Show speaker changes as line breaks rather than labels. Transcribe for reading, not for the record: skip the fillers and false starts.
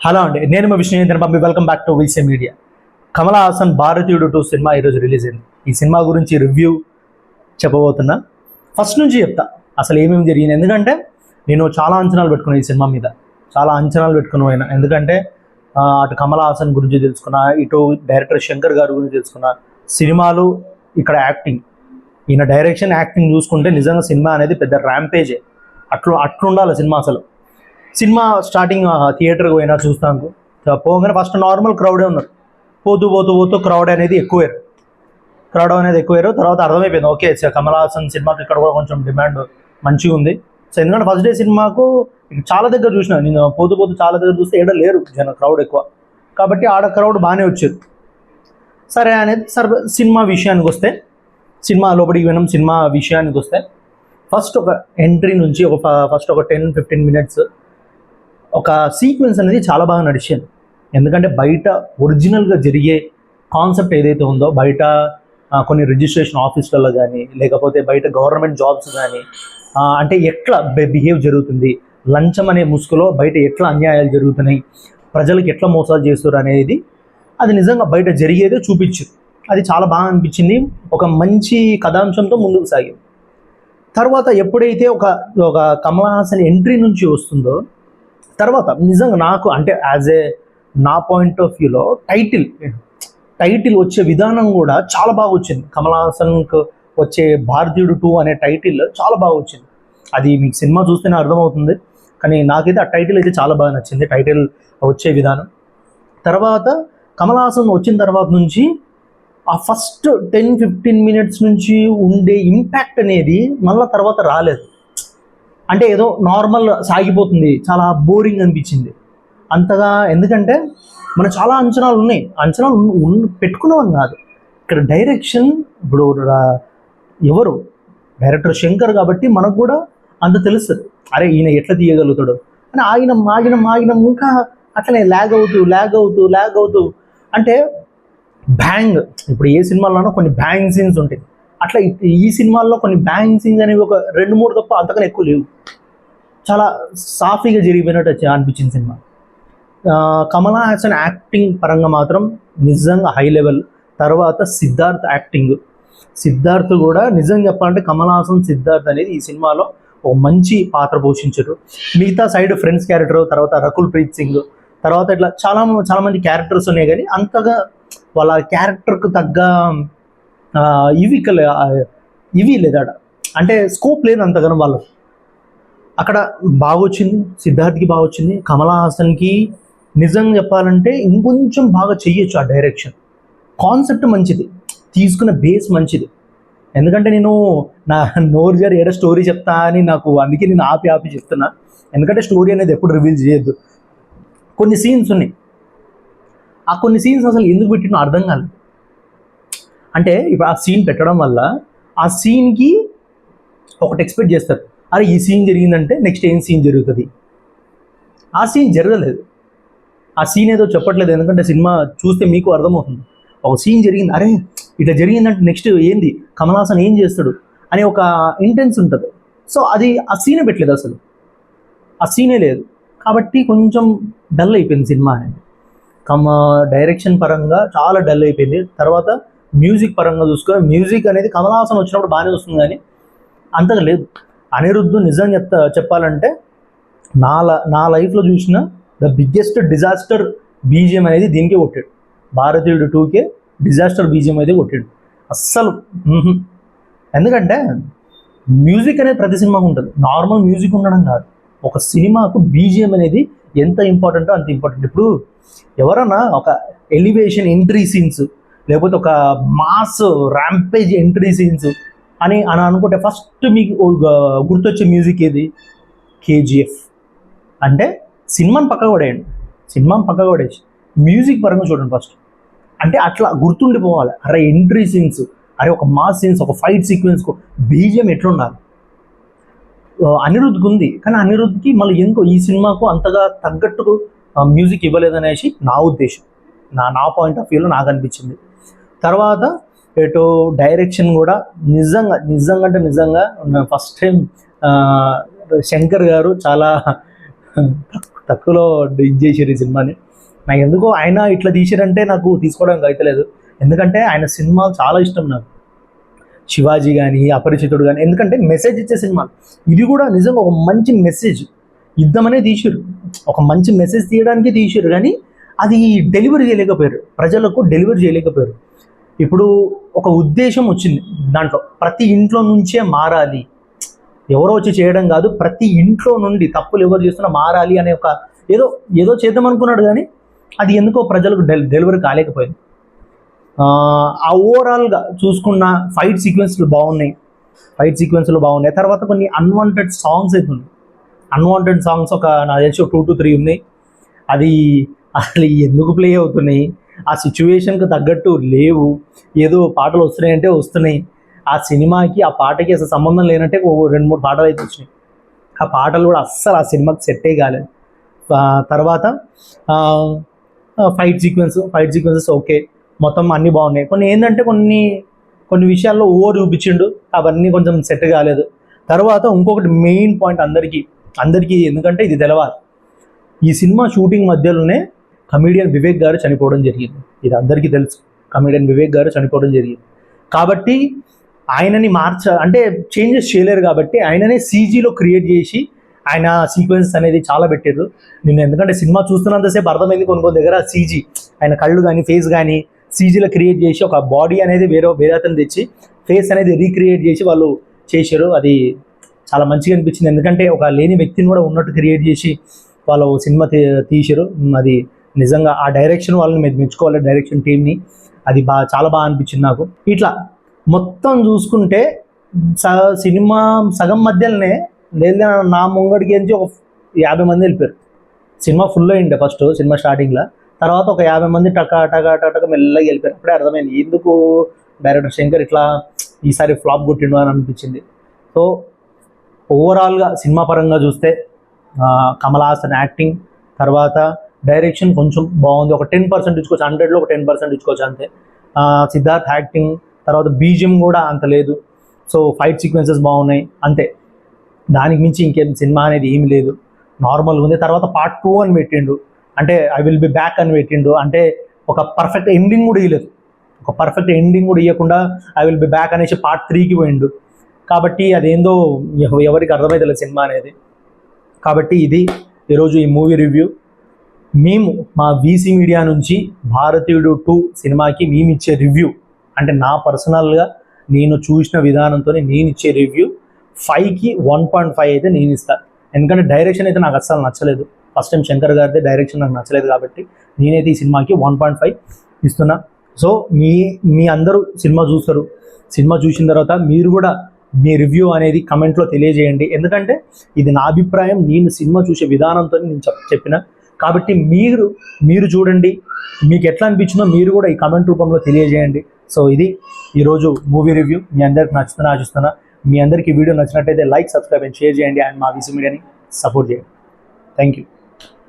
Hello అండి, నేను మా Vishnuyendra Babu. Welcome back to VC media. Kamal Haasan Bharateeyudu 2 cinema ఈరోజు రిలీజ్ అయింది. ఈ సినిమా గురించి రివ్యూ చెప్పబోతున్నా. ఫస్ట్ నుంచి చెప్తా అసలు ఏమేమి జరిగింది. ఎందుకంటే నేను చాలా అంచనాలు పెట్టుకున్నాను ఈ సినిమా మీద. చాలా అంచనాలు పెట్టుకుని పోయినా. ఎందుకంటే అటు కమల్ హాసన్ గురించి తెలుసుకున్నా, ఇటు డైరెక్టర్ శంకర్ గారి గురించి తెలుసుకున్నా. సినిమాలు, ఇక్కడ యాక్టింగ్, ఈయన డైరెక్షన్ యాక్టింగ్ చూసుకుంటే నిజంగా సినిమా అనేది పెద్ద ర్యాంపేజే. అట్లుండాలి సినిమా. అసలు సినిమా స్టార్టింగ్ థియేటర్కి పోయినా చూస్తాను, పోగానే ఫస్ట్ నార్మల్ క్రౌడే ఉన్నారు. పోతూ పోతూ పోతూ క్రౌడ్ అనేది ఎక్కువయ్యారు. తర్వాత అర్థమైపోయింది, ఓకే కమల్ హాసన్ సినిమాకి ఇక్కడ కూడా కొంచెం డిమాండ్ మంచిగా ఉంది. సో ఎందుకంటే ఫస్ట్ డే సినిమాకు చాలా దగ్గర చూసిన నేను, పోతూ పోతూ చాలా దగ్గర చూస్తే ఏడ లేరు క్రౌడ్ ఎక్కువ, కాబట్టి ఆడ క్రౌడ్ బాగానే వచ్చేది. సరే అనేది సినిమా విషయానికి వస్తే, సినిమా లోపలికి వినం. సినిమా విషయానికి వస్తే ఫస్ట్ ఒక ఎంట్రీ నుంచి ఫస్ట్ ఒక 10-15 మినిట్స్ ఒక సీక్వెన్స్ అనేది చాలా బాగా నడిచింది. ఎందుకంటే బయట ఒరిజినల్గా జరిగే కాన్సెప్ట్ ఏదైతే ఉందో, బయట కొన్ని రిజిస్ట్రేషన్ ఆఫీసులలో కానీ, లేకపోతే బయట గవర్నమెంట్ జాబ్స్ కానీ, అంటే ఎట్లా బిహేవ్ జరుగుతుంది, లంచం అనే ముసుగులో బయట ఎట్లా అన్యాయాలు జరుగుతున్నాయి, ప్రజలకు ఎట్లా మోసాలు చేస్తారు అనేది అది నిజంగా బయట జరిగేదే చూపించారు. అది చాలా బాగా అనిపించింది. ఒక మంచి కథాంశంతో ముందుకు సాగింది. తర్వాత ఎప్పుడైతే ఒక కమల్ హాసన్ ఎంట్రీ నుంచి వస్తుందో, తర్వాత నిజంగా నాకు అంటే నా పాయింట్ ఆఫ్ వ్యూలో టైటిల్ వచ్చే విధానం కూడా చాలా బాగా వచ్చింది. కమల్ హాసన్కు వచ్చే భారతీయుడు 2 అనే టైటిల్ చాలా బాగా వచ్చింది. అది మీకు సినిమా చూస్తేనే అర్థమవుతుంది, కానీ నాకైతే ఆ టైటిల్ అయితే చాలా బాగా నచ్చింది, టైటిల్ వచ్చే విధానం. తర్వాత కమల్ హాసన్ వచ్చిన తర్వాత నుంచి ఆ ఫస్ట్ 10-15 మినిట్స్ నుంచి ఉండే ఇంపాక్ట్ అనేది మళ్ళీ తర్వాత రాలేదు. అంటే ఏదో నార్మల్ సాగిపోతుంది, చాలా బోరింగ్ అనిపించింది అంతగా. ఎందుకంటే మనకు చాలా అంచనాలు ఉన్నాయి, పెట్టుకున్నామని కాదు. ఇక్కడ డైరెక్షన్, ఇప్పుడు ఎవరు డైరెక్టర్ శంకర్ కాబట్టి మనకు కూడా అంత తెలుస్తుంది, అరే ఈయన ఎట్లా తీయగలుగుతాడు అని. ఆగిన ఇంకా అట్లనే ల్యాగ్ అవుతూ అంటే బ్యాంగ్. ఇప్పుడు ఏ సినిమాలోనో కొన్ని బ్యాంగ్ సీన్స్ ఉంటాయి, అట్లా ఈ సినిమాల్లో కొన్ని బ్యాంగ్ సీన్స్ అనేవి ఒక 2-3 తప్ప అంతకన్నా ఎక్కువ లేవు. చాలా సాఫీగా జరిగిపోయినట్టు అనిపించింది సినిమా. కమల్ హాసన్ యాక్టింగ్ పరంగా మాత్రం నిజంగా హై లెవెల్. తర్వాత సిద్ధార్థ్ కూడా నిజంగా చెప్పాలంటే కమల్ హాసన్ సిద్ధార్థ్ అనేది ఈ సినిమాలో ఒక మంచి పాత్ర పోషించారు. మిగతా సైడ్ ఫ్రెండ్స్ క్యారెక్టర్, తర్వాత రకుల్ ప్రీత్ సింగ్, తర్వాత ఇట్లా చాలా మంది క్యారెక్టర్స్ ఉన్నాయి, కానీ అంతగా వాళ్ళ క్యారెక్టర్కు తగ్గ ఇవి లేదా అంటే స్కోప్ లేదు అంతగానో వాళ్ళు. అక్కడ బాగా వచ్చింది, సిద్ధార్థ్కి బాగా వచ్చింది. కమల్ హాసన్కి నిజంగా చెప్పాలంటే ఇంకొంచెం బాగా చెయ్యొచ్చు. ఆ డైరెక్షన్ కాన్సెప్ట్ మంచిది, తీసుకున్న బేస్ మంచిది. ఎందుకంటే నేను నా నోరు జారి ఏదో స్టోరీ చెప్తా అని అందుకే నేను ఆపి చెప్తున్నా. ఎందుకంటే స్టోరీ అనేది ఎప్పుడు రివీల్ చేయొద్దు. కొన్ని సీన్స్ ఉన్నాయి, ఆ కొన్ని సీన్స్ అసలు ఎందుకు పెట్టినో అర్థం కాలేదు. అంటే ఇప్పుడు ఆ సీన్ పెట్టడం వల్ల ఆ సీన్కి ఒకటి ఎక్స్పెక్ట్ చేస్తారు, అరే ఈ సీన్ జరిగిందంటే నెక్స్ట్ ఏం సీన్ జరుగుతుంది. ఆ సీన్ జరగలేదు, ఆ సీన్ ఏదో చెప్పట్లేదు. ఎందుకంటే సినిమా చూస్తే మీకు అర్థమవుతుంది, ఒక సీన్ జరిగింది, అరే ఇట్లా జరిగిందంటే నెక్స్ట్ ఏంది, కమల్ హాసన్ ఏం చేస్తాడు అనే ఒక ఇంటెన్స్ ఉంటుంది. సో అది ఆ సీనే పెట్టలేదు, అసలు ఆ సీనే లేదు. కాబట్టి కొంచెం డల్ అయిపోయింది సినిమా అనేది. డైరెక్షన్ పరంగా చాలా డల్ అయిపోయింది. తర్వాత మ్యూజిక్ పరంగా చూసుకొని, మ్యూజిక్ అనేది కమల్ హాసన్ వచ్చినప్పుడు బాగానే వస్తుంది, కానీ అంతగా లేదు. అనిరుద్ధ్ నిజంగా చెప్పాలంటే నా లైఫ్లో చూసిన ద బిగ్గెస్ట్ డిజాస్టర్ బీజిఎం అనేది దీనికే కొట్టాడు. భారతీయుడు 2కే డిజాస్టర్ బీజిఎం అయితే కొట్టాడు అస్సలు. ఎందుకంటే మ్యూజిక్ అనేది ప్రతి సినిమాకు ఉంటుంది, నార్మల్ మ్యూజిక్ ఉండడం కాదు. ఒక సినిమాకు బీజిఎం అనేది ఎంత ఇంపార్టెంటో అంత ఇంపార్టెంట్. ఇప్పుడు ఎవరన్నా ఒక ఎలివేషన్ ఎంట్రీ సీన్స్, లేకపోతే ఒక మాస్ ర్యాంపేజ్ ఎంట్రీ సీన్స్ అని అనుకుంటే ఫస్ట్ మీకు గుర్తొచ్చే మ్యూజిక్ ఏది? కేజీఎఫ్. అంటే సినిమాని పక్కకు పడేసి మ్యూజిక్ పరంగా చూడండి ఫస్ట్. అంటే అట్లా గుర్తుండిపోవాలి, అరే ఎంట్రీ సీన్స్, అరే ఒక మాస్ సీన్స్, ఒక ఫైట్ సీక్వెన్స్కు బీజిఎం ఎట్లుండాలి. అనిరుద్ధ్కి ఉంది, కానీ అనిరుద్ధ్కి మళ్ళీ ఎందుకో ఈ సినిమాకు అంతగా తగ్గట్టు మ్యూజిక్ ఇవ్వలేదనేసి నా ఉద్దేశం, నా పాయింట్ ఆఫ్ వ్యూలో నాకు అనిపించింది. తర్వాత ఎటు డైరెక్షన్ కూడా నిజంగా ఫస్ట్ టైం శంకర్ గారు చాలా తక్కువలో ఇది చేసారు ఈ సినిమాని. నాకు ఎందుకో ఆయన ఇట్లా తీసారంటే నాకు తీసుకోవడానికి అయితలేదు, ఎందుకంటే ఆయన సినిమాలు చాలా ఇష్టం నాకు. శివాజీ కానీ, అపరిచితుడు కానీ, ఎందుకంటే మెసేజ్ ఇచ్చే సినిమా. ఇది కూడా నిజంగా ఒక మంచి మెసేజ్ ఇద్దామనే తీసారు, ఒక మంచి మెసేజ్ తీయడానికి తీసారు, కానీ అది డెలివరీ చేయలేకపోయారు, ప్రజలకు డెలివరీ చేయలేకపోయారు. ఇప్పుడు ఒక ఉద్దేశం వచ్చింది దాంట్లో, ప్రతి ఇంట్లో నుంచే మారాలి, ఎవరో వచ్చి చేయడం కాదు, ప్రతి ఇంట్లో నుండి తప్పులు ఎవరు చేస్తున్నా మారాలి అనే ఒక ఏదో ఏదో చేద్దాం అనుకున్నాడు, కానీ అది ఎందుకో ప్రజలకు డెలివరీ కాలేకపోయింది. ఆ ఓవరాల్గా చూసుకున్న ఫైట్ సీక్వెన్స్లు బాగున్నాయి, తర్వాత కొన్ని అన్వాంటెడ్ సాంగ్స్ అయితే ఉన్నాయి. అన్వాంటెడ్ సాంగ్స్ ఒక నాకు తెలిసి 2 to 3 ఉన్నాయి. అది అసలు ఎందుకు ప్లే అవుతున్నాయి, ఆ సిచ్యువేషన్కి తగ్గట్టు లేవు, ఏదో పాటలు వస్తున్నాయంటే వస్తున్నాయి, ఆ సినిమాకి ఆ పాటకి అసలు సంబంధం లేనట్టే 2-3 పాటలు అయితే వచ్చినాయి. ఆ పాటలు కూడా అస్సలు ఆ సినిమాకి సెట్టే కాలేదు. తర్వాత ఫైట్ సీక్వెన్సెస్ ఓకే, మొత్తం అన్నీ బాగున్నాయి. కొన్ని ఏంటంటే కొన్ని విషయాల్లో ఓవర్ చూపించిండు, అవన్నీ కొంచెం సెట్ కాలేదు. తర్వాత ఇంకొకటి మెయిన్ పాయింట్ అందరికీ ఎందుకంటే ఇది తెలవాలి, ఈ సినిమా షూటింగ్ మధ్యలోనే కమెడియన్ వివేక్ గారు చనిపోవడం జరిగింది. ఇది అందరికీ తెలుసు, కమెడియన్ వివేక్ గారు చనిపోవడం జరిగింది. కాబట్టి ఆయనని అంటే చేంజెస్ చేయలేరు, కాబట్టి ఆయననే సీజీలో క్రియేట్ చేసి ఆయన సీక్వెన్సెస్ అనేది చాలా పెట్టారు. నేను ఎందుకంటే సినిమా చూస్తున్నంతసేపు అర్థమైంది, కొన్ని దగ్గర సీజీ ఆయన కళ్ళు కానీ ఫేస్ కానీ సీజీలో క్రియేట్ చేసి ఒక బాడీ అనేది వేరే అతను తెచ్చి ఫేస్ అనేది రీక్రియేట్ చేసి వాళ్ళు చేశారు. అది చాలా మంచిగా అనిపించింది, ఎందుకంటే ఒక లేని వ్యక్తిని కూడా ఉన్నట్టు క్రియేట్ చేసి వాళ్ళు సినిమా తీశారు. అది నిజంగా ఆ డైరెక్షన్ వాళ్ళని మెచ్చుకోవాలి, డైరెక్షన్ టీమ్ని. అది చాలా బాగా అనిపించింది నాకు. ఇట్లా మొత్తం చూసుకుంటే సినిమా సగం మధ్యలోనే లేదా నా ముంగడికి నుంచి ఒక 50 మంది వెళ్ళిపోయారు. సినిమా ఫుల్ అయిండే ఫస్ట్ సినిమా స్టార్టింగ్లో, తర్వాత ఒక 50 మంది టక మెల్లగా వెళ్ళిపోయారు. అప్పుడే అర్థమైంది ఎందుకు డైరెక్టర్ శంకర్ ఇట్లా ఈసారి ఫ్లాప్ కొట్టిండు అని అనిపించింది. సో ఓవరాల్గా సినిమా పరంగా చూస్తే కమల్ హాసన్ యాక్టింగ్, తర్వాత డైరెక్షన్ కొంచెం బాగుంది, ఒక 10% ఇచ్చుకోవచ్చు, 100లో ఒక 10% ఇచ్చుకోవచ్చు అంతే. సిద్ధార్థ్ యాక్టింగ్, తర్వాత బీజిఎం కూడా అంత లేదు. సో ఫైట్ సీక్వెన్సెస్ బాగున్నాయి అంతే, దానికి మించి ఇంకేం సినిమా అనేది ఏమి లేదు, నార్మల్గా ఉంది. తర్వాత పార్ట్ 2 అని పెట్టిండు, అంటే ఐ విల్ బి బ్యాక్ అని పెట్టిండు, అంటే ఒక పర్ఫెక్ట్ ఎండింగ్ కూడా ఇవ్వలేదు, ఇవ్వకుండా ఐ విల్ బి బ్యాక్ అనేసి పార్ట్ 3కి పోయిండు. కాబట్టి అదేందో ఎవరికి అర్థమైతలేదు సినిమా అనేది. కాబట్టి ఇది ఈరోజు ఈ మూవీ రివ్యూ. మేము మా వీసీ మీడియా నుంచి భారతీయుడు 2 సినిమాకి మేము ఇచ్చే రివ్యూ, అంటే నా పర్సనల్గా నేను చూసిన విధానంతో నేను ఇచ్చే రివ్యూ 5కి 1.5 అయితే నేను ఇస్తాను. ఎందుకంటే డైరెక్షన్ అయితే నాకు అస్సలు నచ్చలేదు, ఫస్ట్ టైం శంకర్ గారిదే డైరెక్షన్ నాకు నచ్చలేదు, కాబట్టి నేనైతే ఈ సినిమాకి 1.5 ఇస్తున్నా. సో మీ అందరూ సినిమా చూస్తారు, సినిమా చూసిన తర్వాత మీరు కూడా మీ రివ్యూ అనేది కమెంట్లో తెలియజేయండి, ఎందుకంటే ఇది నా అభిప్రాయం, నేను సినిమా చూసే విధానంతో నేను చెప్పిన. కాబట్టి మీరు చూడండి, మీకు ఎట్లా అనిపించిందో మీరు కూడా ఈ కమెంట్ రూపంలో తెలియజేయండి. సో ఇది ఈరోజు మూవీ రివ్యూ. మీ అందరికి నచ్చుతున్నా ఆశిస్తున్నా. మీ అందరికీ వీడియో నచ్చినట్టయితే లైక్, సబ్స్క్రైబ్ అండ్ షేర్ చేయండి, అండ్ మా వీసీ మీడియాని సపోర్ట్ చేయండి. Thank you.